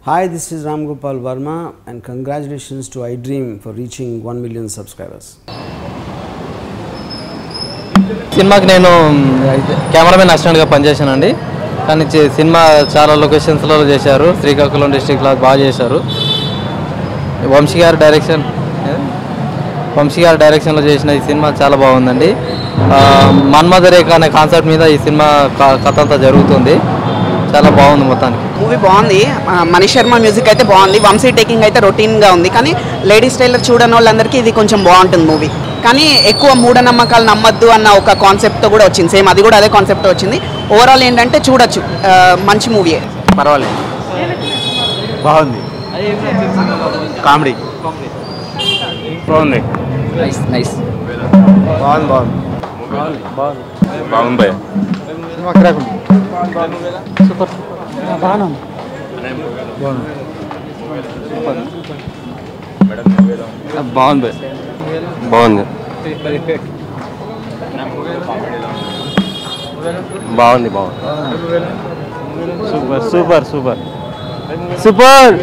Hi, this is Ram Gopal Verma and congratulations to iDream for reaching 1 million subscribers. సినిమాకి నేను cameraman అసిస్టెంట్గా పనిచేశానండి. కానీ cinema చాలా లొకేషన్స్లో చేశారు. శ్రీకాకుళం డిస్ట్రిక్ట్లో బాగా చేశారు. వంశీ గారి డైరెక్షన్లో చేసిన ఈ సినిమా చాలా బాగుందండి. మన్మథరేఖ అనే కాన్సెప్ట్ మీద ఈ సినిమా కథ అంతా జరుగుతుంది. చాలా బాగుంది. మొత్తానికి మూవీ బాగుంది. మనీష్ శర్మ మ్యూజిక్ అయితే బాగుంది. వంశీ టేకింగ్ అయితే రొటీన్గా ఉంది. కానీ లేడీస్ టైలర్ చూడని వాళ్ళందరికీ ఇది కొంచెం బాగుంటుంది మూవీ. కానీ ఎక్కువ మూఢనమ్మకాలు నమ్మద్దు అన్న ఒక కాన్సెప్ట్తో కూడా వచ్చింది. సేమ్ అది కూడా అదే కాన్సెప్ట్తో వచ్చింది. ఓవరాల్ ఏంటంటే చూడొచ్చు, మంచి మూవీయే. పర్వాలేదు, బాగుంది. కామెడీ బాగుంది. నైస్ బాగుంది బాగుంది బాగుంది. సూపర్ బాగుంది. బాగుంది బాగుంది బాగుంది బాగుంది. Super super super super.